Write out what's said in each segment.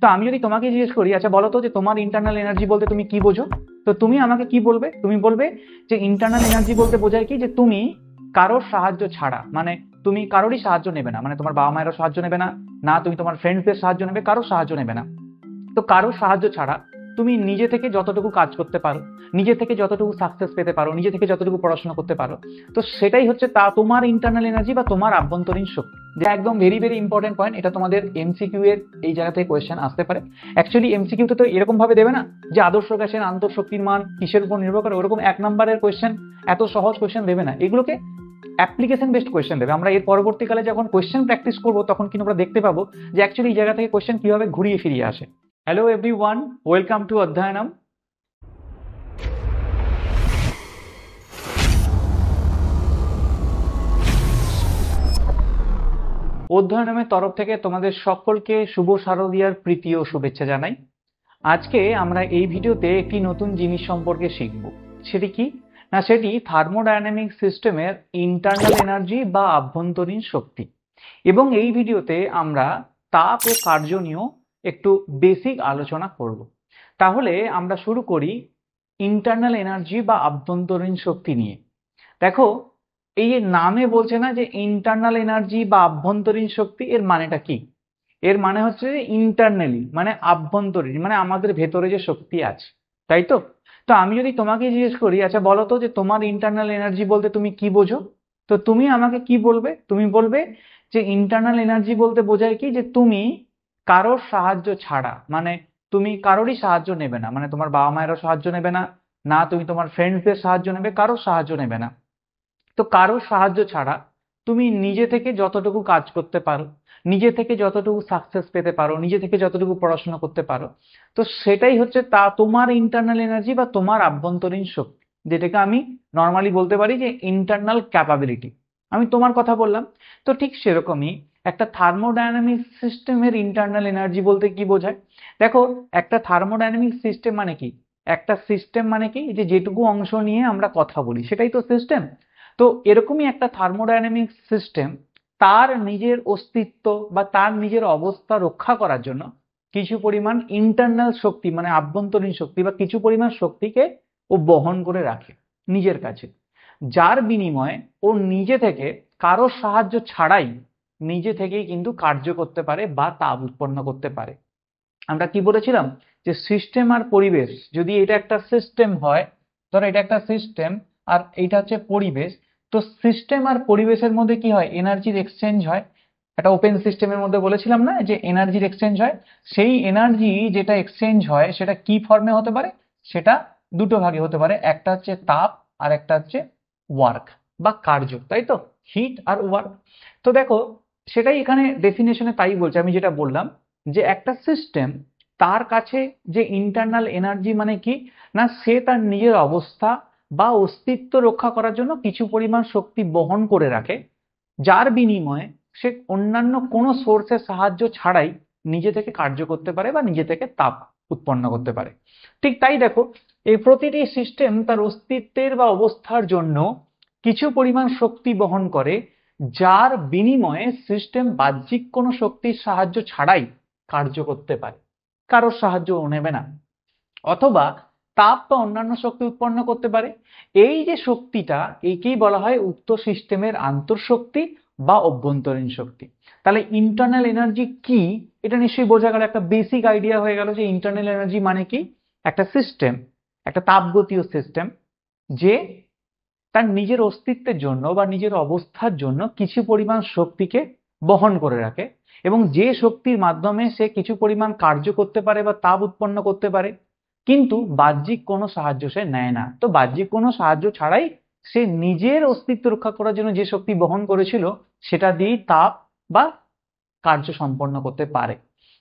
তো আমি যদি তোমাকে জিজ্ঞেস করি, আচ্ছা বলো তো যে তোমার ইন্টারনাল এনার্জি বলতে তুমি কি বোঝো, তো তুমি আমাকে কি বলবে? তুমি বলবে যে ইন্টারনাল এনার্জি বলতে বোঝায় কি, যে তুমি কারোর সাহায্য ছাড়া, মানে তুমি কারোরই সাহায্য নেবে না, মানে তোমার বাবা মায়েরও সাহায্য নেবে না, না তুমি তোমার ফ্রেন্ডসদের সাহায্য নেবে, কারোর সাহায্য নেবে না। তো কারোর সাহায্য ছাড়া তুমি নিজে থেকে যতটুকু কাজ করতে পারো, নিজে থেকে যতটুকু সাকসেস পেতে পারো, নিজে থেকে যতটুকু পড়াশোনা করতে পারো, তো সেটাই হচ্ছে তা তোমার ইন্টারনাল এনার্জি বা তোমার আভ্যন্তরীণ শক্তি। যেটা একদম ভেরি ভেরি ইম্পর্টেন্ট পয়েন্ট, এটা তোমাদের এমসিকিউ এর এই জায়গা থেকে কোয়েশ্চেন আসতে পারে। অ্যাকচুয়ালি এমসিকিউতে তো এরকম ভাবে দেবে না যে আদর্শ গ্যাসের আন্তঃশক্তির মান কিসের উপর নির্ভর করে, ওরকম 1 নম্বরের কোয়েশ্চেন, এত সহজ কোয়েশ্চেন দেবে না, এগুলোকে অ্যাপ্লিকেশন বেসড কোয়েশ্চেন দেবে। আমরা এর পরবর্তীকালে যখন কোয়েশ্চেন প্র্যাকটিস করবো তখন কিন্তু আমরা দেখতে পাবো যে অ্যাকচুয়ালি এই জায়গা থেকে কোয়েশ্চেন কিভাবে ঘুরিয়ে ফিরিয়ে আসে। Hello everyone, welcome to Adhyayanam. অধ্যয়নমের তরফ থেকে তোমাদের সকলকে শুভ শারদীয়ার প্রীতি ও শুভেচ্ছা জানাই। আজকে আমরা এই ভিডিওতে একটি নতুন জিনিস সম্পর্কে শিখব। সেটি কি না, সেটি থার্মোডায়নামিক সিস্টেমের ইন্টারনাল এনার্জি বা আভ্যন্তরীণ শক্তি। এবং এই ভিডিওতে আমরা তাপ ও কার্য নিয়েও একটু বেসিক আলোচনা করব। তাহলে আমরা শুরু করি ইন্টারনাল এনার্জি বা আভ্যন্তরীণ শক্তি নিয়ে। দেখো, এই যে নামে বলছে না যে ইন্টারনাল এনার্জি বা আভ্যন্তরীণ শক্তি, এর মানেটা কি? এর মানে হচ্ছে যে ইন্টারনালি, মানে আভ্যন্তরীণ, মানে আমাদের ভেতরে যে শক্তি আছে, তাই তো? তো আমি যদি তোমাকে জিজ্ঞেস করি, আচ্ছা বলো তো যে তোমার ইন্টারনাল এনার্জি বলতে তুমি কি বোঝো, তো তুমি আমাকে কি বলবে? তুমি বলবে যে ইন্টারনাল এনার্জি বলতে বোঝায় কি, যে তুমি কারোর সাহায্য ছাড়া, মানে তুমি কারোরই সাহায্য নেবে না, মানে তোমার বাবা মায়েরও সাহায্য নেবে না, না তুমি তোমার ফ্রেন্ডসদের সাহায্য নেবে, কারোর সাহায্য নেবে না। তো কারোর সাহায্য ছাড়া তুমি নিজে থেকে যতটুকু কাজ করতে পারো, নিজে থেকে যতটুকু সাকসেস পেতে পারো, নিজে থেকে যতটুকু পড়াশোনা করতে পারো, তো সেটাই হচ্ছে তা তোমার ইন্টারনাল এনার্জি বা তোমার আভ্যন্তরীণ শক্তি, যেটাকে আমি নর্মালি বলতে পারি যে ইন্টারনাল ক্যাপাবিলিটি। আমি তোমার কথা বললাম, তো ঠিক সেরকমই একটা থার্মোডায়নামিক সিস্টেমের ইন্টারনাল এনার্জি বলতে কি বোঝায়। দেখো, একটা থার্মোডায়নামিক সিস্টেম মানে কি? একটা সিস্টেম মানে কি, যে যেটুকু অংশ নিয়ে আমরা কথা বলি সেটাই তো সিস্টেম। তো এরকমই একটা থার্মোডায়নামিক সিস্টেম তার নিজের অস্তিত্ব বা তার নিজের অবস্থা রক্ষা করার জন্য কিছু পরিমাণ ইন্টারনাল শক্তি, মানে আভ্যন্তরীণ শক্তি বা কিছু পরিমাণ শক্তিকে ও বহন করে রাখে নিজের কাছে, যার বিনিময়ে ও নিজে থেকে কারোর সাহায্য ছাড়াই নিজে থেকেই কিন্তু কার্য করতে পারে বা তাপ উৎপন্ন করতে পারে। আমরা কি বলেছিলাম, যে সিস্টেম আর পরিবেশ, যদি এটা একটা সিস্টেম হয়, ধরো এটা একটা সিস্টেম আর এইটা হচ্ছে পরিবেশ, তো সিস্টেম আর পরিবেশের মধ্যে কি হয়, এনার্জির এক্সচেঞ্জ হয়। একটা ওপেন সিস্টেমের মধ্যে বলেছিলাম না যে এনার্জির এক্সচেঞ্জ হয়। সেই এনার্জি যেটা এক্সচেঞ্জ হয় সেটা কি ফর্মে হতে পারে, সেটা দুটো ভাগে হতে পারে, একটা হচ্ছে তাপ আর একটা হচ্ছে ওয়ার্ক বা কার্য, তাই তো? হিট আর ওয়ার্ক। তো দেখো, সেটাই এখানে ডেফিনেশনে তাই বলছে, আমি যেটা বললাম যে একটা সিস্টেম, তার কাছে যে ইন্টারনাল এনার্জি মানে কি না, সে তার নিজের অবস্থা বা অস্তিত্ব রক্ষা করার জন্য কিছু পরিমাণ শক্তি বহন করে রাখে, যার বিনিময়ে সে অন্যান্য কোনো সোর্সের সাহায্য ছাড়াই নিজে থেকে কার্য করতে পারে বা নিজে থেকে তাপ উৎপন্ন করতে পারে। ঠিক তাই দেখো, এই প্রতিটি সিস্টেম তার অস্তিত্বের বা অবস্থার জন্য কিছু পরিমাণ শক্তি বহন করে, যার বিনিময়ে সিস্টেম বাহ্যিক কোনো শক্তির সাহায্য ছাড়াই কার্য করতে পারে, কারোর সাহায্য নেবে না, অথবা তাপ বা অন্যান্য শক্তি উৎপন্ন করতে পারে। এই যে শক্তিটা, একেই বলা হয় উক্ত সিস্টেমের আন্তঃশক্তি বা অভ্যন্তরীণ শক্তি। তাহলে ইন্টারনাল এনার্জি কি, এটা নিশ্চয়ই বোঝা গেল, একটা বেসিক আইডিয়া হয়ে গেল যে ইন্টারনাল এনার্জি মানে কি। একটা সিস্টেম, একটা তাপগতীয় সিস্টেম, যে তার নিজের অস্তিত্বের জন্য বা নিজের অবস্থার জন্য কিছু পরিমাণ শক্তিকে বহন করে রাখে, এবং যে শক্তির মাধ্যমে সে কিছু পরিমাণ কার্য করতে পারে বা তাপ উৎপন্ন করতে পারে, কিন্তু বাহ্যিক কোনো সাহায্য সে নেয় না। তো বাহ্যিক কোনো সাহায্য ছাড়াই সে নিজের অস্তিত্ব রক্ষা করার জন্য যে শক্তি বহন করেছিল সেটা দিয়েই তাপ বা কার্য সম্পন্ন করতে পারে।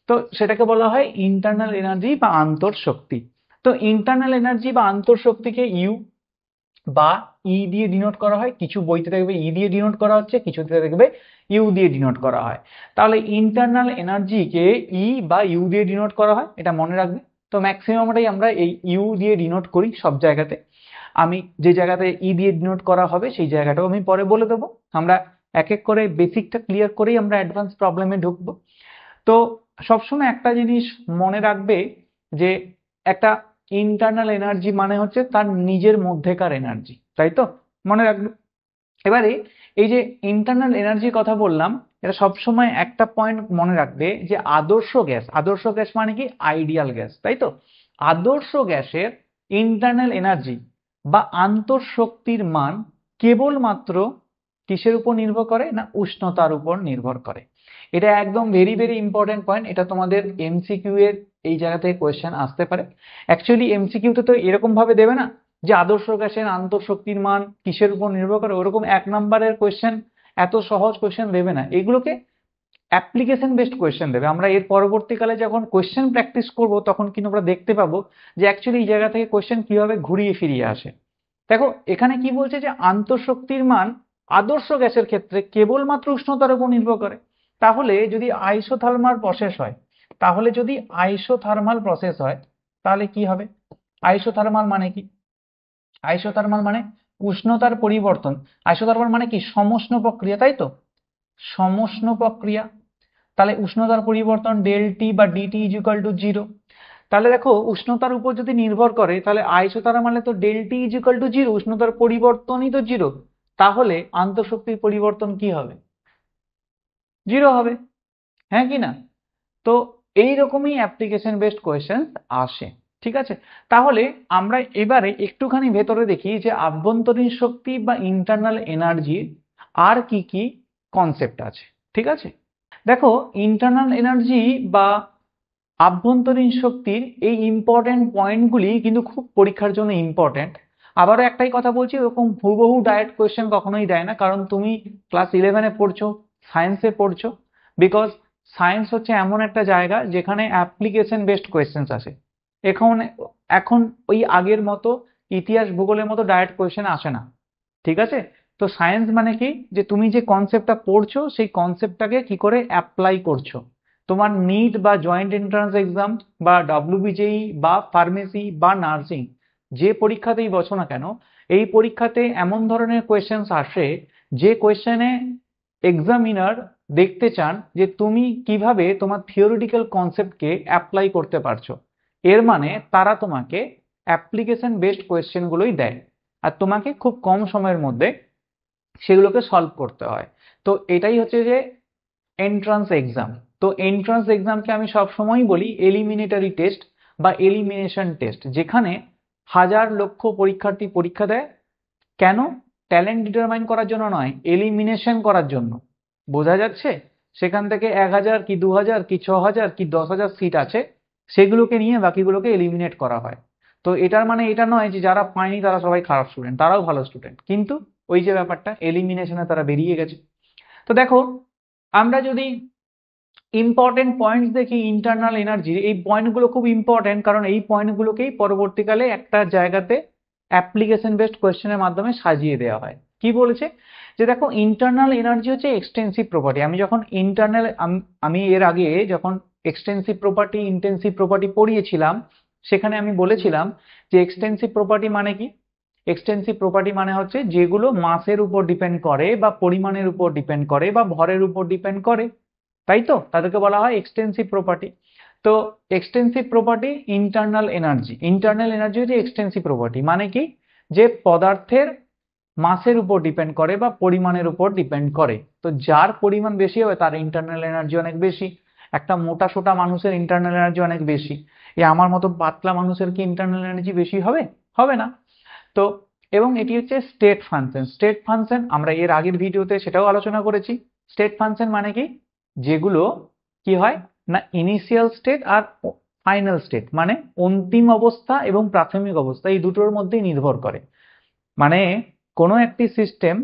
তো সেটাকে বলা হয় ইন্টারনাল এনার্জি বা আন্তঃশক্তি। তো ইন্টারনাল এনার্জি বা আন্তঃশক্তিকে ইউ বা ই দিয়ে ডিনোট করা হয়। কিছু বইতে দেখবে ই দিয়ে ডিনোট করা হচ্ছে, কিছুতে দেখবে ইউ দিয়ে ডিনোট করা হয়। তাহলে ইন্টারনাল এনার্জিকে ই বা ইউ দিয়ে ডিনোট করা হয়, এটা মনে রাখবে। তো ম্যাক্সিমামটাই আমরা এই ইউ দিয়ে ডিনোট করি সব জায়গাতে। আমি যে জায়গাতে ই দিয়ে ডিনোট করা হবে সেই জায়গাটাও আমি পরে বলে দেবো। আমরা এক এক করে বেসিকটা ক্লিয়ার করেই আমরা অ্যাডভান্স প্রবলেমে ঢুকবো। তো সবসময় একটা জিনিস মনে রাখবে যে একটা ইন্টারনাল এনার্জি মানে হচ্ছে তার নিজের মধ্যেকার এনার্জি, তাই তো? মনে রাখবে। এবারে এই যে ইন্টারনাল এনার্জির কথা বললাম, এটা সবসময় একটা পয়েন্ট মনে রাখবে যে আদর্শ গ্যাস মানে কি আইডিয়াল গ্যাস, তাই তো? আদর্শ গ্যাসের ইন্টারনাল এনার্জি বা আন্তঃশক্তির মান কেবলমাত্র কিসের উপর নির্ভর করে? না উষ্ণতার উপর নির্ভর করে। এটা একদম ভেরি ভেরি ইম্পর্টেন্ট পয়েন্ট। এটা তোমাদের এমসিকিউ এর এই জায়গা থেকে কোয়েশ্চেন আসতে পারে। অ্যাকচুয়ালি এমসিকিউতে তো এরকম ভাবে দেবে না যে আদর্শ গ্যাসের আন্তঃশক্তির মান কিসের উপর নির্ভর করে, ওরকম 1 নম্বরের কোয়েশ্চেন, এত সহজ কোয়েশ্চেন দেবে না। এগুলোকে অ্যাপ্লিকেশন বেসড কোয়েশ্চেন দেবে। আমরা এর পরবর্তীকালে যখন কোয়েশ্চেন প্র্যাকটিস করব তখন কিন্তু আমরা দেখতে পাবো যে অ্যাকচুয়ালি এই জায়গা থেকে কোয়েশ্চেন কিভাবে ঘুরিয়ে ফিরিয়ে আসে। দেখো এখানে কি বলছে যে আন্তঃশক্তির মান আদর্শ গ্যাসের ক্ষেত্রে কেবলমাত্র উষ্ণতার উপর নির্ভর করে। তাহলে যদি আইসোথার্মাল প্রসেস হয়, তাহলে কি হবে? আইসোথার্মাল মানে কি? আইসোথার্মাল মানে উষ্ণতার পরিবর্তন। আইসোথার্মাল মানে কি সমষ্ণ প্রক্রিয়া, তাই তো? সমষ্ণ প্রক্রিয়া। তাহলে উষ্ণতার পরিবর্তন ডেল টি বা ডিটি ইজ ইকুয়াল টু 0। তাহলে দেখো উষ্ণতার উপর যদি নির্ভর করে তাহলে আইসোথার্মালে তো del T is equal to 0, উষ্ণতার পরিবর্তনই তো 0। তাহলে আন্তঃশক্তির পরিবর্তন কি হবে? 0 হবে, হ্যাঁ কি না? তো এইরকমই অ্যাপ্লিকেশন বেসড কোয়েশ্চেন আসে, ঠিক আছে? তাহলে আমরা এবারে একটুখানি ভেতরে দেখি যে আভ্যন্তরীণ শক্তি বা ইন্টারনাল এনার্জির আর কি কি কনসেপ্ট আছে, ঠিক আছে? দেখো ইন্টারনাল এনার্জি বা আভ্যন্তরীণ শক্তির এই ইম্পর্টেন্ট পয়েন্টগুলি কিন্তু খুব পরীক্ষার জন্য ইম্পর্টেন্ট। আবারও একটাই কথা বলছি, এরকম হুবহু ডাইরেক্ট কোয়েশ্চেন কখনোই দেয় না, কারণ তুমি ক্লাস 11-এ পড়ছো, সায়েন্সে পড়ছো। বিকজ সায়েন্স হচ্ছে এমন একটা জায়গা যেখানে অ্যাপ্লিকেশন বেসড কোয়েশ্চেন্স আসে। এখন এখন ওই আগের মতো ইতিহাস ভূগোলের মতো ডাইরেক্ট কোয়েশ্চেন আসে না, ঠিক আছে? তো সায়েন্স মানে কি, যে তুমি যে কনসেপ্টটা পড়ছো সেই কনসেপ্টটাকে কি করে অ্যাপ্লাই করছো। তোমার নিট বা জয়েন্ট এন্ট্রান্স এক্সাম বা ডব্লিউবিজেই বা ফার্মেসি বা নার্সিং যে পরীক্ষাতেই বসো না কেন, এই পরীক্ষাতে এমন ধরনের কোয়েশ্চেন্স আসে যে কোয়েশ্চেনে এক্সামিনার দেখতে চান যে তুমি কিভাবে তোমার থিওরিটিক্যাল কনসেপ্টকে অ্যাপ্লাই করতে পারছো। এর মানে তারা তোমাকে অ্যাপ্লিকেশন বেসড কোয়েশ্চেনগুলোই দেয় আর তোমাকে খুব কম সময়ের মধ্যে সেগুলোকে সলভ করতে হয়। তো এটাই হচ্ছে যে এন্ট্রান্স এক্সাম। তো এন্ট্রান্স এক্সামকে আমি সবসময়ই বলি এলিমিনেটরি টেস্ট বা এলিমিনেশন টেস্ট, যেখানে হাজার লক্ষ পরীক্ষার্থী পরীক্ষা দেয়। কেন? ট্যালেন্ট ডিটারমাইন করার জন্য নয়, এলিমিনেশন করার জন্য। বোঝা যাচ্ছে? সেখান থেকে 1000 কি 2000 কি 6000 কি 10,000 সিট আছে, সেগুলোকে নিয়ে বাকিগুলোকে এলিমিনেট করা হয়। তো এটার মানে এটা নয় যে যারা পায়নি তারা সবাই খারাপ স্টুডেন্ট, তারাও ভালো স্টুডেন্ট, কিন্তু ওই যে ব্যাপারটা এলিমিনেশনে তারা বেরিয়ে গেছে। তো দেখো আমরা যদি ইম্পর্টেন্ট পয়েন্টস দেখি ইন্টারনাল এনার্জির, এই পয়েন্টগুলো খুব ইম্পর্টেন্ট, কারণ এই পয়েন্টগুলোকেই পরবর্তীকালে একটা জায়গাতে অ্যাপ্লিকেশন বেসড কোয়েশ্চেনের মাধ্যমে সাজিয়ে দেওয়া হয়। কি বলেছে যে দেখো ইন্টারনাল এনার্জি হচ্ছে এক্সটেন্সিভ প্রপার্টি। আমি এর আগে যখন এক্সটেন্সিভ প্রপার্টি ইন্টেন্সিভ প্রপার্টি পড়িয়েছিলাম সেখানে আমি বলেছিলাম যে এক্সটেন্সিভ প্রপার্টি মানে কি। এক্সটেন্সিভ প্রপার্টি মানে হচ্ছে যেগুলো মাসের উপর ডিপেন্ড করে বা পরিমাণের উপর ডিপেন্ড করে বা ভরের উপর ডিপেন্ড করে, তাই তো? তাদেরকে বলা হয় এক্সটেন্সিভ প্রপার্টি। তো এক্সটেন্সিভ প্রপার্টি ইন্টারনাল এনার্জি হচ্ছে এক্সটেন্সিভ প্রপার্টি। মানে কি, যে পদার্থের মাসের উপর ডিপেন্ড করে বা পরিমাণের উপর ডিপেন্ড করে। তো যার পরিমাণ বেশি হবে তার ইন্টারনাল এনার্জি অনেক বেশি। একটা মোটা সোটা মানুষের ইন্টারনাল এনার্জি অনেক বেশি। আমার মতো পাতলা মানুষের কি ইন্টারনাল এনার্জি বেশি হবে? হবে না। তো এবং এটি হচ্ছে স্টেট ফাংশন। স্টেট ফাংশন আমরা এর আগের ভিডিওতে সেটাও আলোচনা করেছি। স্টেট ফাংশন মানে কি, যেগুলো কি হয় না ইনিশিয়াল স্টেট আর ফাইনাল স্টেট, মানে অন্তিম অবস্থা এবং প্রাথমিক অবস্থা, এই দুটোর মধ্যেই নির্ভর করে। মানে কোনো একটি সিস্টেম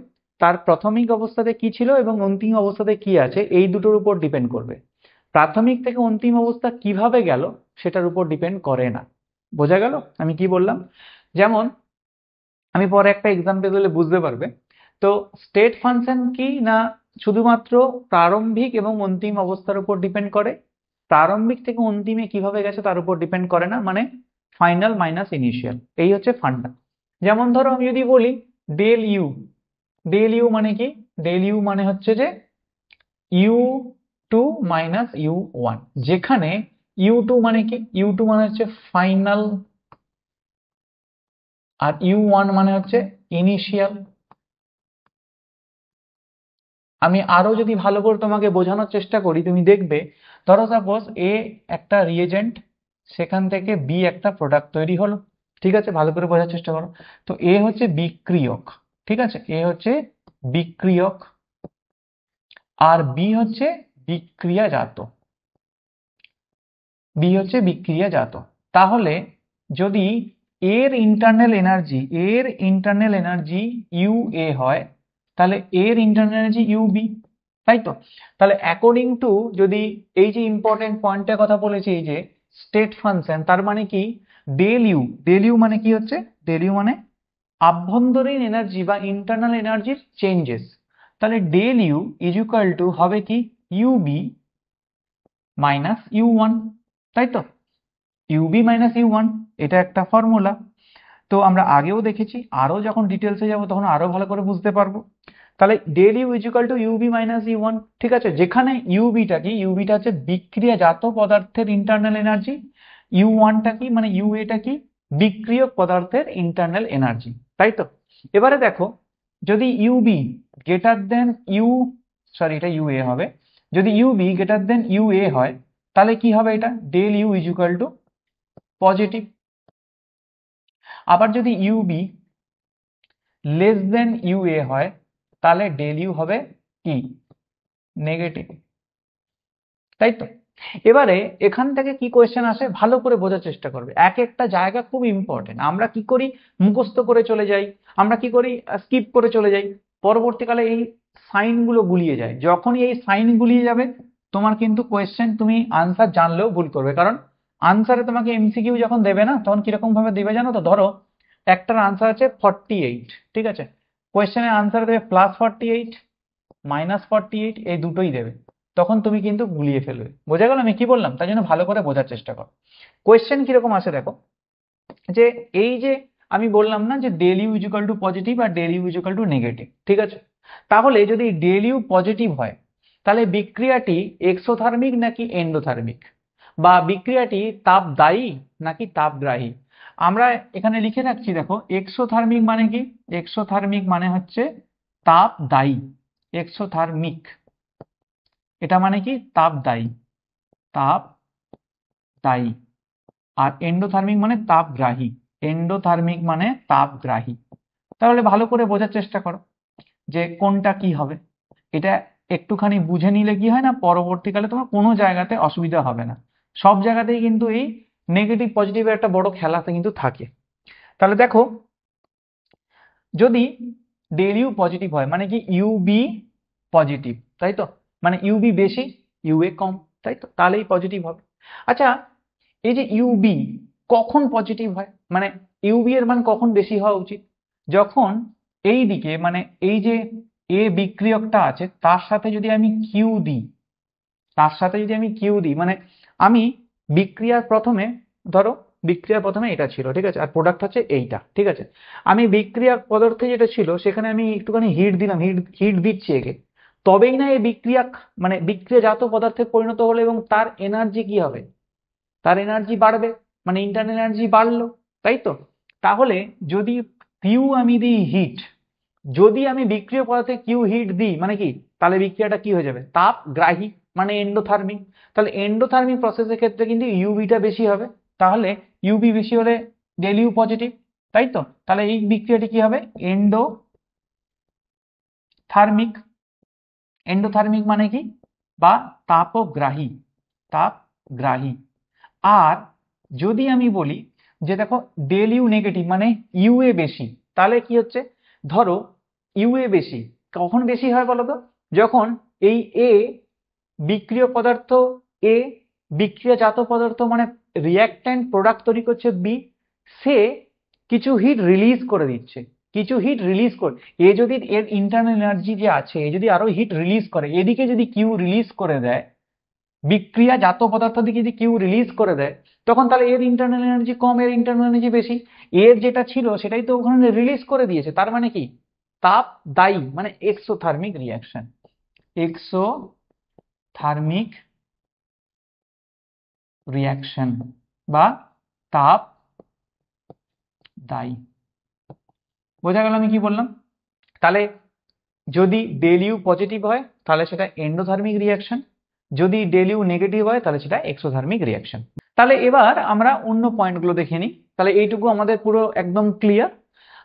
তার প্রাথমিক অবস্থাতে কি ছিল এবং অন্তিম অবস্থাতে কি আছে এই দুটোর উপর ডিপেন্ড করবে। প্রাথমিক থেকে অন্তিম অবস্থা কিভাবে গেল সেটার উপর ডিপেন্ড করে না। বোঝা গেল আমি কি বললাম? যেমন আমি পরে একটা এক্সাম্পল দিলে বুঝতে পারবে। তো স্টেট ফাংশন কি না শুধুমাত্র প্রারম্ভিক এবং অন্তিম অবস্থার উপর ডিপেন্ড করে, প্রারম্ভিক থেকে অন্তিমে কিভাবে গেছে তার উপর ডিপেন্ড করে না, মানে ফাইনাল মাইনাস ইনিশিয়াল, এই হচ্ছে ফান্ডা। যেমন ধরো আমি যদি বলি ডেল ইউ, ডেল ইউ মানে কি, ডেল ইউ মানে হচ্ছে যে U two minus U one, যেখানে ইউ টু মানে কি, ইউ টু মানে হচ্ছে ফাইনাল আর ইউ ওয়ান মানে হচ্ছে ইনিশিয়াল। আমি আরো যদি ভালো করে তোমাকে বোঝানোর চেষ্টা করি, তুমি দেখবে ধরো সাপোজ এ একটা রিয়েজেন্ট, সেখান থেকে বি একটা প্রোডাক্ট তৈরি হলো, ঠিক আছে, ভালো করে বোঝার চেষ্টা করো। তো এ হচ্ছে বিক্রিয়ক, ঠিক আছে, এ হচ্ছে বিক্রিয়ক আর বি হচ্ছে বিক্রিয়াজাত, বি হচ্ছে বিক্রিয়াজাত। তাহলে যদি এর ইন্টারনাল এনার্জি ইউ এ হয়, তাহলে এর ইন্টারনাল এনার্জি ইউ বি, তাই তো? তাহলে অ্যাকর্ডিং টু, যদি এই যে ইম্পর্টেন্ট পয়েন্টের কথা বলেছি, এই যে স্টেট ফাংশন, তার মানে কি ডেল ইউ মানে কি হচ্ছে, ডেল ইউ মানে আভ্যন্তরীণ এনার্জি বা ইন্টারনাল এনার্জির চেঞ্জেস। তাহলে del U is equal to হবে কি U B minus U one, তাই তো? ইউবি মাইনাস ইউ ওয়ান, এটা একটা ফর্মুলা। তো আমরা আগেও দেখেছি, আরো যখন ডিটেলসে যাবো তখন আরো ভালো করে বুঝতে পারবো। তাহলে del U is equal to UB minus U one, ঠিক আছে, যেখানে ইউবিটা কি, ইউবিটা হচ্ছে বিক্রিয়াজাত পদার্থের ইন্টারনাল এনার্জি, ইউ ওয়ানটা কি মানে ইউ এটা কি বিক্রিয়ক পদার্থের ইন্টারনাল এনার্জি, তাই তো? এবারে দেখো, যদি UB greater than U, sorry এটা ইউ এ হবে, যদি UB greater than U A হয়, তাহলে কি হবে, এটা del U is equal to positive. আবার যদি UB less than U A হয়, তাহলে ডেল ইউ হবে কি নেগেটিভ, তাই তো? এবারে এখান থেকে কি কোয়েশ্চেন আসে ভালো করে বোঝার চেষ্টা করবে, এক একটা জায়গা খুব ইম্পর্টেন্ট। আমরা কি করি, মুখস্থ করে চলে যাই, আমরা কি করি স্কিপ করে চলে যাই, পরবর্তীকালে এই সাইনগুলো গুলিয়ে যায়। যখনই এই সাইন গুলিয়ে যাবে, তোমার কিন্তু কোয়েশ্চেন তুমি আনসার জানলেও ভুল করবে, কারণ আনসারে তোমাকে এমসিকিউ যখন দেবে না, তখন কিরকম ভাবে দেবে জানো তো? ধরো একটার আনসার আছে 48, ঠিক আছে, কোয়েশ্চেনের আনসার দেবে +48 -48, এই দুটোই দেবে, তখন তুমি কিন্তু গুলিয়ে ফেলবে। বোঝা গেল আমি কি বললাম? তাই জন্য ভালো করে বোঝার চেষ্টা করো। কোয়েশ্চেন কিরকম আসে দেখো, যে এই যে আমি বললাম না যে del U is equal to positive আর del U is equal to negative, ঠিক আছে? তাহলে যদি ডেল ইউ পজিটিভ হয়, তাহলে বিক্রিয়াটি এক্সোথার্মিক নাকি এন্ডোথার্মিক, বা বিক্রিয়াটি তাপদায়ী নাকি তাপগ্রাহী? আমরা এখানে লিখে রাখছি, দেখো এক্সোথার্মিক মানে কি, এক্সোথার্মিক মানে হচ্ছে তাপদায়ী, এক্সোথার্মিক এটা মানে কি তাপদায়ী, তাপদায়ী। আর এন্ডোথার্মিক মানে তাপগ্রাহী, এন্ডোথার্মিক মানে তাপগ্রাহী। তাহলে ভালো করে বোঝার চেষ্টা করো যে কোনটা কি হবে। এটা একটুখানি বুঝে নিলে কি হয় না, পরবর্তীকালে তোমার কোনো জায়গাতে অসুবিধা হবে না। সব জায়গাতেই কিন্তু এই নেগেটিভ পজিটিভের একটা বড় খেলাতে কিন্তু থাকে। তাহলে দেখো, যদি ডেল ইউ পজিটিভ হয় মানে কি ইউবি পজিটিভ, তাই তো? মানে ইউবি বেশি ইউএ কম, তাই তো? তাহলেই পজিটিভ হবে। আচ্ছা, এই যে ইউবি কখন পজিটিভ হয়, মানে ইউবি এর মান কখন বেশি হওয়া উচিত? যখন এই দিকে মানে এই যে এ বিক্রিয়কটা আছে তার সাথে যদি আমি কিউ দিই, তার সাথে যদি আমি কিউ দিই, মানে আমি বিক্রিয়ার প্রথমে, ধরো বিক্রিয়ার প্রথমে এটা ছিল, ঠিক আছে, আর প্রোডাক্ট হচ্ছে এইটা, ঠিক আছে, আমি বিক্রিয়া পদার্থে যেটা ছিল সেখানে আমি একটুখানি হিট দিলাম, হিট দিচ্ছি একে, তবেই না এই বিক্রিয়া মানে বিক্রিয়াজাত পদার্থে পরিণত হলো এবং তার এনার্জি কি হবে, তার এনার্জি বাড়বে, মানে ইন্টারনাল এনার্জি বাড়লো, তাই তো? তাহলে যদি কিউ আমি দিই হিট, যদি আমি বিক্রিয় পদার্থে কিউ হিট দিই মানে কি, তাহলে বিক্রিয়াটা কি হয়ে যাবে তাপগ্রাহী, মানে এন্ডোথার্মিক। তাহলে এন্ডোথার্মিক প্রসেসের ক্ষেত্রে কিন্তু ইউবিটা বেশি হবে, তাহলে ইউবি বেশি হলে ডেল ইউ পজিটিভ, তাই তো? তাহলে এই বিক্রিয়াটি কি হবে এন্ডোথার্মিক, এন্ডোথার্মিক মানে কি বা তাপগ্রাহী, তাপগ্রাহী। আর যদি আমি বলি যে দেখো ডেল ইউ নেগেটিভ মানে ইউ এ বেশি, তাহলে কি হচ্ছে, ধরো ইউ এ বেশি কখন বেশি হয় বলো তো? যখন এই এ বিক্রিয় পদার্থ, এ বিক্রিয়াজাত পদার্থ মানে রিয়াক্ট্যান্ট প্রোডাক্ট তৈরি করছে বি, সে কিছু হিট রিলিজ করে দিচ্ছে, কিছু হিট রিলিজ করে, এ যদি এর ইন্টারনাল এনার্জি যে আছে এ যদি আরো হিট রিলিজ করে, এদিকে যদি কিউ রিলিজ করে দেয়, বিক্রিয়াজাত পদার্থ দিকে যদি কিউ রিলিজ করে দেয়, তখন তাহলে এর ইন্টারনাল এনার্জি কম, এর ইন্টারনাল এনার্জি বেশি, এর যেটা ছিল সেটাই তো ওখানে রিলিজ করে দিয়েছে, তার মানে কি তাপ দায়ী, মানে exothermic reaction, exothermic thermic reaction বা তাপ দায়ী। বোঝা গেল আমি কি বললাম? তাহলে যদি ডেল ইউ পজিটিভ হয় তাহলে সেটা এন্ডোথার্মিক রিয়াকশন, যদি ডেল ইউ নেগেটিভ হয় তাহলে সেটা এক্সোথার্মিক রিয়াকশন। তাহলে এবার আমরা অন্য পয়েন্টগুলো দেখে নিই। তাহলে এইটুকু আমাদের পুরো একদম ক্লিয়ার।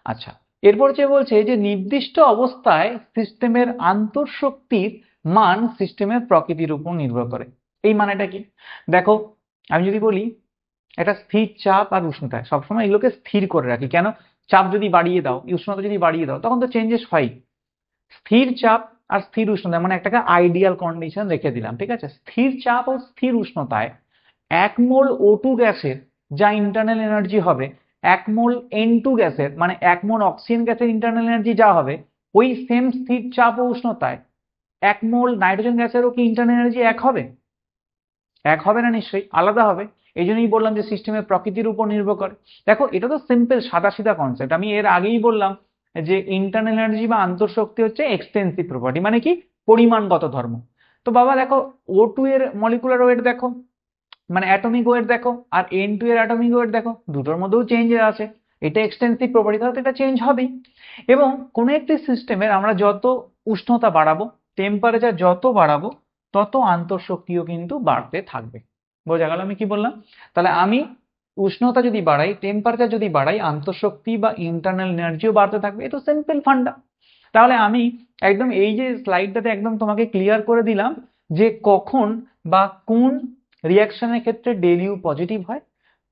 আচ্ছা, এরপর যে বলছে যে নির্দিষ্ট অবস্থায় সিস্টেমের আন্তঃশক্তির মান সিস্টেমের প্রকৃতির উপর নির্ভর করে। এই মানেটা কি? দেখো, আমি যদি বলি একটা স্থির চাপ আর উষ্ণতা, সবসময় এগুলোকে স্থির করে রাখি। কেন? চাপ যদি বাড়িয়ে দাও, উষ্ণতা যদি বাড়িয়ে দাও, তখন তো চেঞ্জেস হয়। স্থির চাপ আর স্থির উষ্ণতা মানে একটাকে আইডিয়াল কন্ডিশন রেখে দিলাম, ঠিক আছে? স্থির চাপ ও স্থির উষ্ণতায় 1 মোল O2 গ্যাসের যা ইন্টারনাল এনার্জি হবে, 1 মোল N2 গ্যাসের মানে 1 মোল অক্সিজেন গ্যাসের ইন্টারনাল এনার্জি যা হবে, ওই সেম স্থির চাপ ও উষ্ণতায় 1 মোল নাইট্রোজেন গ্যাসেরও কি ইন্টারনাল এনার্জি এক হবে? এক হবে না, নিশ্চয়ই আলাদা হবে। এই জন্যই বললাম যে সিস্টেমের প্রকৃতির উপর নির্ভর করে। দেখো, এটা তো সিম্পল সাদাসিধা কনসেপ্ট। আমি এর আগেই বললাম যে ইন্টারনাল এনার্জি বা আন্তঃশক্তি হচ্ছে এক্সটেন্সিভ প্রপার্টি, মানে কি পরিমাণগত ধর্ম। তো বাবা দেখো, O2 এর মলিকুলার ওয়েট দেখো, মানে অ্যাটমিক ওয়েট দেখো, আর N2 এর অ্যাটমিক ওয়েট দেখো, দুটোর মধ্যেও চেঞ্জ আছে। এটা এক্সটেন্সিভ প্রপার্টি, তাহলে এটা চেঞ্জ হবেই। এবং কোনো একটি সিস্টেমের আমরা যত উষ্ণতা বাড়াবো, টেম্পারেচার যত বাড়াবো, তত আন্তঃশক্তিও কিন্তু বাড়তে থাকবে। বোঝা গেল আমি কি বললাম? তাহলে আমি উষ্ণতা যদি বাড়াই, টেম্পারেচার যদি বাড়াই, আন্তঃশক্তি বা ইন্টারনাল এনার্জিও বাড়তে থাকবে। এটা সিম্পল ফান্ডা। তাহলে আমি একদম এই যে স্লাইডটাতে একদম তোমাকে ক্লিয়ার করে দিলাম যে কখন বা কোন রিয়াকশনের ক্ষেত্রে ডেল ইউ পজিটিভ হয়,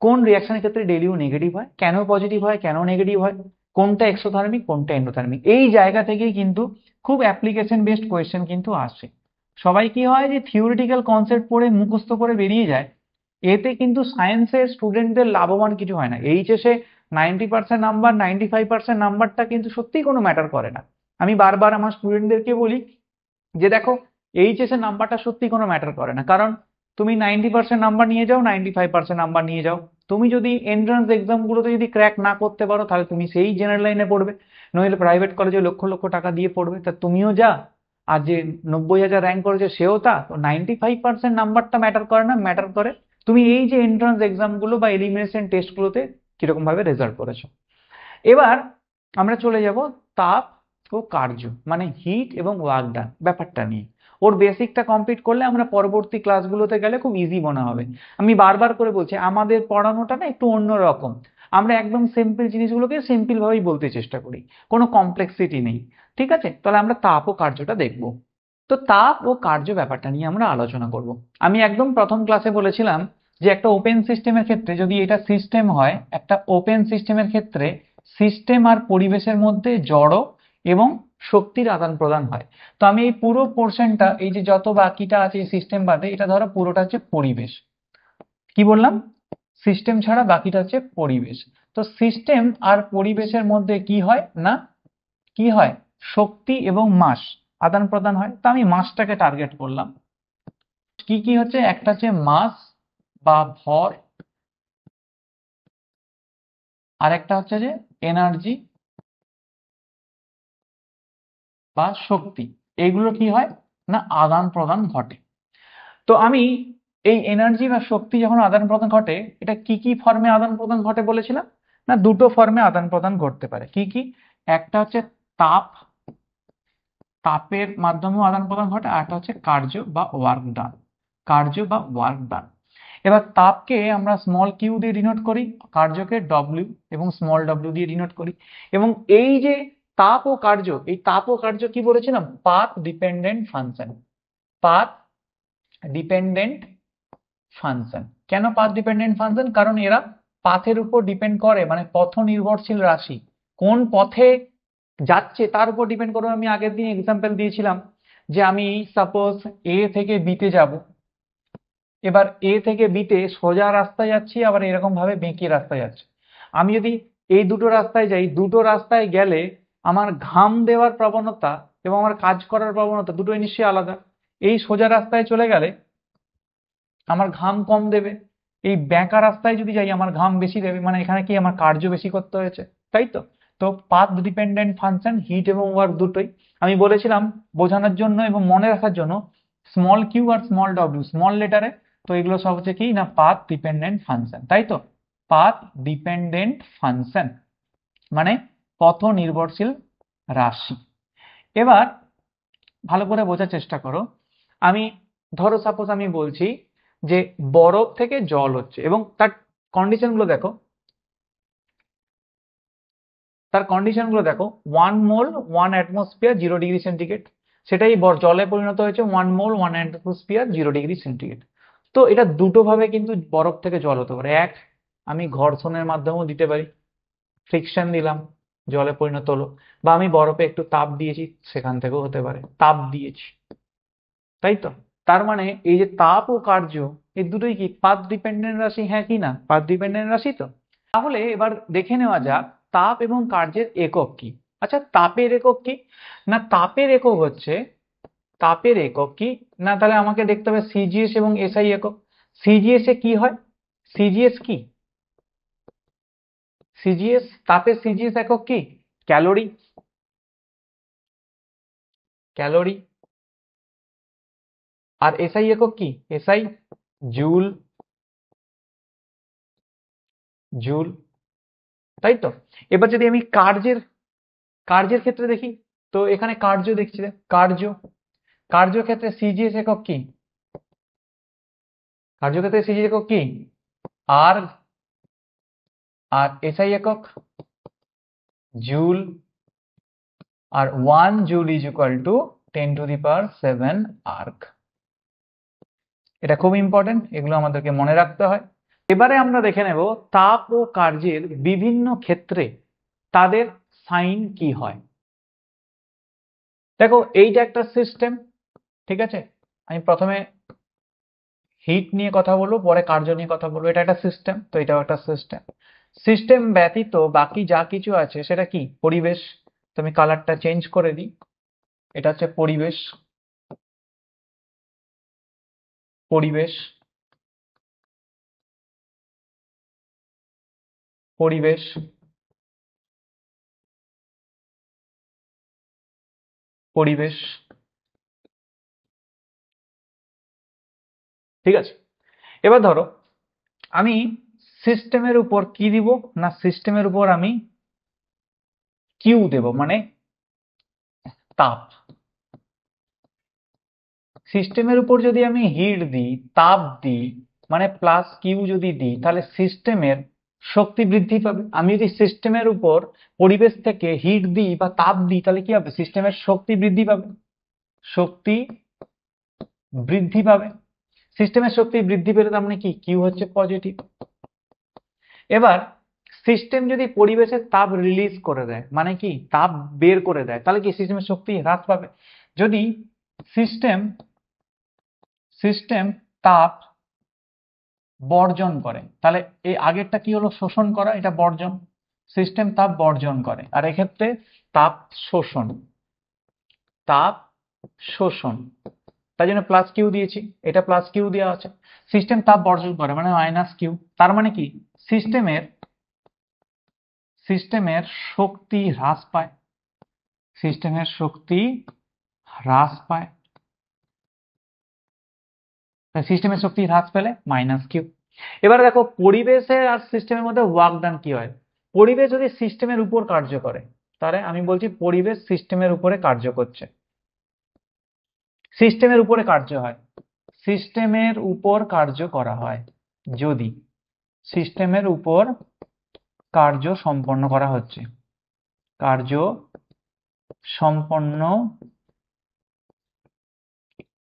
কোন রিয়াকশনের ক্ষেত্রে ডেল ইউ নেগেটিভ হয়, কেন পজিটিভ হয়, কেন নেগেটিভ হয়, কোনটা এক্সোথার্মিক, কোনটা এন্ডোথার্মিক। এই জায়গা থেকেই কিন্তু খুব অ্যাপ্লিকেশন বেসড কোয়েশ্চেন কিন্তু আসে। সবাই কি হয় যে থিওরিটিক্যাল কনসেপ্ট পড়ে মুখস্থ করে বেরিয়ে যায়, এতে কিন্তু সায়েন্সের স্টুডেন্টদের লাভবান কিছু হয় না। এইচএসে 90% নাম্বার, 95% নাম্বারটা কিন্তু সত্যিই কোনো ম্যাটার করে না। আমি বারবার আমার স্টুডেন্টদেরকে বলি যে দেখো, এইচএসের নাম্বারটা সত্যি কোনো ম্যাটার করে না। কারণ তুমি 90% নাম্বার নিয়ে যাও, 95% নাম্বার নিয়ে যাও, তুমি যদি এন্ট্রান্স এক্সামগুলোতে যদি ক্র্যাক না করতে পারো, তাহলে তুমি সেই জেনারেল লাইনে পড়বে, নইলে প্রাইভেট কলেজে লক্ষ লক্ষ টাকা দিয়ে পড়বে। তা তুমিও যা, আর যে 90,000 র্যাঙ্ক করেছে সেও তা। তো 95% নাম্বারটা ম্যাটার করে না, ম্যাটার করে তুমি এই যে এন্ট্রান্স এক্সামগুলো বা এলিমিনেশন টেস্টগুলোতে কিরকম ভাবে রেজাল্ট করেছো। এবার আমরা চলে যাব তাপ ও কার্য, মানে হিট এবং ওয়ার্ক ডান ব্যাপারটা নিয়ে। ওর বেসিকটা কমপ্লিট করলে আমরা পরবর্তী ক্লাসগুলোতে গেলে খুব ইজি মনে হবে। আমি বারবার করে বলছি, আমাদের পড়ানোটা না একটু অন্যরকম। আমরা একদম সিম্পল জিনিসগুলোকে সিম্পল ভাবেই বলতে চেষ্টা করি, কোনো কমপ্লেক্সিটি নেই। ঠিক আছে, তাহলে আমরা তাপ ও কার্যটা দেখব। তো তাপ ও কার্য ব্যাপারটা নিয়ে আমরা আলোচনা করব। আমি একদম প্রথম ক্লাসে বলেছিলাম যে একটা ওপেন সিস্টেমের ক্ষেত্রে, যদি এটা সিস্টেম হয়, একটা ওপেন সিস্টেমের ক্ষেত্রে সিস্টেম আর পরিবেশের মধ্যে জড় এবং শক্তির আদান প্রদান হয়। তো আমি এই পুরো পোর্শনটা, এই যে যত বাকিটা আছে সিস্টেম বাদে, এটা ধরো পুরোটা হচ্ছে পরিবেশ। কি বললাম? সিস্টেম ছাড়া বাকিটা হচ্ছে পরিবেশ। তো সিস্টেম আর পরিবেশের মধ্যে কি হয় না, কি হয়, শক্তি এবং মাস আদান প্রদান হয়। তো আমি মাসটাকে টার্গেট করলাম। কি কি হচ্ছে? একটা হচ্ছে মাস বা ভর, আর একটা হচ্ছে যে এনার্জি বা শক্তি। এগুলো কি হয় না, আদান প্রদান ঘটে। তো আমি এই এনার্জি বা শক্তি যখন আদান প্রদান ঘটে, এটা কি কি ফর্মে আদান প্রদান ঘটে বলেছিলাম না? দুটো ফর্মে আদান প্রদান ঘটতে পারে। কি কি? একটা হচ্ছে তাপ, তাপের মাধ্যমেও আদান প্রদান ঘটে, আর একটা হচ্ছে কার্য বা ওয়ার্ক ডান, কার্য বা ওয়ার্ক ডান। এবার তাপকে আমরা স্মল কিউ দিয়ে ডিনোট করি, কার্যকে ডব্লিউ এবং স্মল ডব্লিউ দিয়ে ডিনোট করি। এবং এই যে তাপ ও কার্য, এই তাপ ও কার্য কি বলেছিলাম? Path dependent function. Path dependent function. কেন পাথ ডিপেন্ডেন্ট ফাংশন? কারণ এরা পাথের উপর ডিপেন্ড করে, মানে পথ নির্ভরশীল রাশি। কোন পথে যাচ্ছে তার উপর ডিপেন্ড করে। আমি আগের দিন এক্সাম্পল দিয়েছিলাম যে আমি সাপোজ এ থেকে বিতে যাব। এবার এ থেকে বিতে সোজা রাস্তায় যাচ্ছি, আবার এরকম ভাবে বেঁকে রাস্তায় যাচ্ছি। আমি যদি এই দুটো রাস্তায় যাই, দুটো রাস্তায় গেলে আমার ঘাম দেওয়ার প্রবণতা এবং আমার কাজ করার প্রবণতা দুটোই নিশ্চয়ই আলাদা। এই সোজা রাস্তায় চলে গেলে আমার ঘাম কম দেবে, এই বেঁকা রাস্তায় যদি যাই আমার ঘাম বেশি দেবে। মানে এখানে কি আমার কার্য বেশি করতে হয়েছে, তাই তো? তো পাথ ডিপেন্ডেন্ট ফাংশন হিট এবং ওয়ার্ক দুটোই। আমি বলেছিলাম বোঝানোর জন্য এবং মনে রাখার জন্য small Q R small W small লেটারে, তো এগুলো সব হচ্ছে কি না পাথ ডিপেন্ডেন্ট ফাংশন, তাই তো? পাথ ডিপেন্ডেন্ট ফাংশন মানে পথ নির্ভরশীল রাশি। এবার ভালো করে বোঝার চেষ্টা করো, আমি ধরো সাপোজ আমি বলছি যে বরফ থেকে জল হচ্ছে এবং তার কন্ডিশনগুলো দেখো, দেখো 1 মোল 1 অ্যাটমসফিয়ার 0 ডিগ্রি সেন্টিগ্রেড, সেটাই জলে পরিণত হয়েছে 1 মোল 1 অ্যাটমসফিয়ার 0 ডিগ্রি সেন্টিগ্রেড। তো এটা দুটো ভাবে কিন্তু বরফ থেকে জল হতে পারে। এক, আমি ঘর্ষণের মাধ্যমেও দিতে পারি, ফ্রিকশন দিলাম, জলে পরিণত হলো, বা আমি বরফে একটু তাপ দিয়েছি, সেখান থেকেও হতে পারে, তাপ দিয়েছি, তাই তো? তার মানে এই যে তাপ ও কার্য, এই দুটোই কি পাথ ডিপেন্ডেন্ট রাশি, হ্যাঁ কি না? পাথ ডিপেন্ডেন্ট রাশি তো। তাহলে এবার দেখে নেওয়া যাক তাপ এবং কার্যের একক কি। আচ্ছা, তাপের একক কি? না তাপের একক হচ্ছে, তাপের একক কি না, তাহলে আমাকে দেখতে হবে সিজিএস এবং এসআই একক। সিজিএস এ কি হয়? সিজিএস কি? সিজিএস, তাপের সিজিএস একক কি? Calorie, calorie. আর এসআই একক কি? এসআই জুল, জুল, তাই তো? এবার যদি আমি কার্যের, কার্যের ক্ষেত্রে দেখি, তো এখানে কার্য দেখছি, কার্য, কার্য ক্ষেত্রে সিজিএস একক কি? কার্য ক্ষেত্রে সিজিএস একক কি? আর, আর এসআই একক জুল, আর 1 joule is equal to 10⁷ erg. এটা খুব ইম্পর্টেন্ট, এগুলো আমাদেরকে মনে রাখতে হয়। এবারে আমরা দেখে নেব তাপ ও কার্যের বিভিন্ন ক্ষেত্রে তাদের সাইন কি হয়। দেখো এইটা একটা সিস্টেম, ঠিক আছে? আমি প্রথমে হিট নিয়ে কথা বলবো, পরে কার্য নিয়ে কথা বলবো। এটা একটা সিস্টেম, তো এটাও একটা সিস্টেম। সিস্টেম ব্যতীত বাকি যা কিছু আছে সেটা কি? পরিবেশ। তো আমি কালারটা চেঞ্জ করে দিই, এটা হচ্ছে পরিবেশ, পরিবেশ, পরিবেশ, পরিবেশ, ঠিক আছে? এবার ধরো আমি সিস্টেমের উপর কি দিব না, সিস্টেমের উপর আমি কিউ দেব, মানে তাপ। সিস্টেমের উপর যদি আমি হিট দিই, তাপ দিই, মানে প্লাস কিউ যদি দিই, তাহলে সিস্টেমের শক্তি বৃদ্ধি পাবে। আমি যদি সিস্টেমের উপর পরিবেশ থেকে হিট দিই বা তাপ দিই, তাহলে কি হবে? সিস্টেমের শক্তি বৃদ্ধি পাবে, শক্তি বৃদ্ধি পাবে। সিস্টেমের শক্তি বৃদ্ধি পেলে তার মানে কি? কিউ হচ্ছে পজিটিভ। এবার সিস্টেম যদি পরিবেশের তাপ রিলিজ করে দেয়, মানে কি তাপ বের করে দেয়, তাহলে কি সিস্টেমের শক্তি হ্রাস পাবে। যদি সিস্টেম, সিস্টেম তাপ বর্জন করে, তাহলে এই আগেরটা কি হলো? শোষণ করা, এটা বর্জন। সিস্টেম তাপ বর্জন করে, আর এক্ষেত্রে তাপ শোষণ, তাপ শোষণ, তাই জন্য প্লাস কিউ দিয়েছি, এটা প্লাস কিউ দেওয়া আছে। সিস্টেম তাপ বর্জন করে মানে মাইনাস কিউ। তার মানে কি সিস্টেমের, সিস্টেমের শক্তি হ্রাস পায়, সিস্টেমের শক্তি হ্রাস পায়। সিস্টেমের শক্তি হ্রাস পেলে মাইনাস কিউ। এবার দেখো পরিবেশের আর সিস্টেমের মধ্যে ওয়ার্ক ডান কি হয়। পরিবেশ যদি সিস্টেমের উপর কার্য করে, তাহলে আমি বলছি পরিবেশ সিস্টেমের উপরে কার্য করছে, সিস্টেমের উপরে কার্য হয়, সিস্টেমের উপর কার্য করা হয় যদি সিস্টেমের উপর কার্য সম্পন্ন করা হচ্ছে, কার্য সম্পন্ন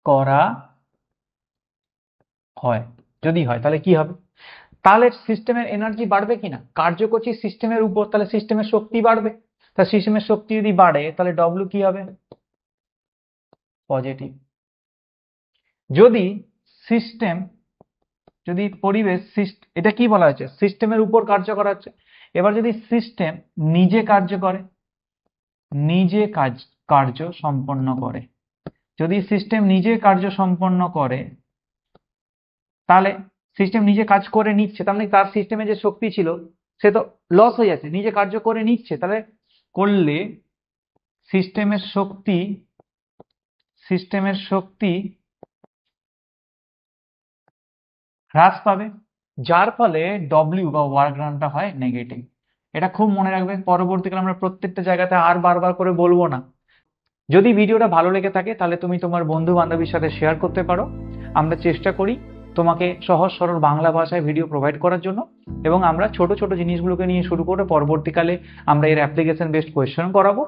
করা হয়, যদি হয় তাহলে কি হবে? তাহলে সিস্টেমের এনার্জি বাড়বে কিনা? কার্য করছি সিস্টেমের উপর, তাহলে সিস্টেমের শক্তি বাড়বে। তা সিস্টেমের শক্তি যদি বাড়ে তাহলে ডব্লিউ কি হবে? পজিটিভ। যদি সিস্টেম, যদি পরিবেশ, এটা কি বলা হয়েছে? সিস্টেমের উপর কার্য করা হচ্ছে। এবার যদি সিস্টেম নিজে কার্য করে, নিজে কার্য সম্পন্ন করে, যদি সিস্টেম নিজে কার্য সম্পন্ন করে, তাহলে সিস্টেম নিজে কাজ করে নিচ্ছে, তার মানে তার সিস্টেমে যে শক্তি ছিল সে তো লস হয়ে যাচ্ছে, নিজে কার্য করে নিচ্ছে, তাহলে করলে সিস্টেমের শক্তি, সিস্টেমের শক্তি হ্রাস পাবে, যার ফলে ডব্লিউ বা ওয়ার্ক ডানটা হয় নেগেটিভ। এটা খুব মনে রাখবে, পরবর্তীকালে আমরা প্রত্যেকটা জায়গাতে আর বারবার করে বলবো না। যদি ভিডিওটা ভালো লেগে থাকে তাহলে তুমি তোমার বন্ধু বান্ধবীর সাথে শেয়ার করতে পারো। আমরা চেষ্টা করি তোমাকে সহজ সরল বাংলা ভাষায় ভিডিও প্রোভাইড করার জন্য, এবং আমরা ছোট ছোট জিনিসগুলোকে নিয়ে শুরু করে পরবর্তীকালে আমরা এর অ্যাপ্লিকেশন বেসড কোয়েশ্চেন করাবো।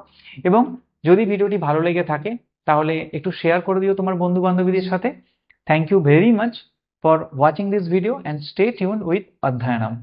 এবং যদি ভিডিওটি ভালো লেগে থাকে তাহলে একটু শেয়ার করে দিও তোমার বন্ধু বান্ধবীদের সাথে। Thank you very much for watching this video and stay tuned with অধ্যয়নম।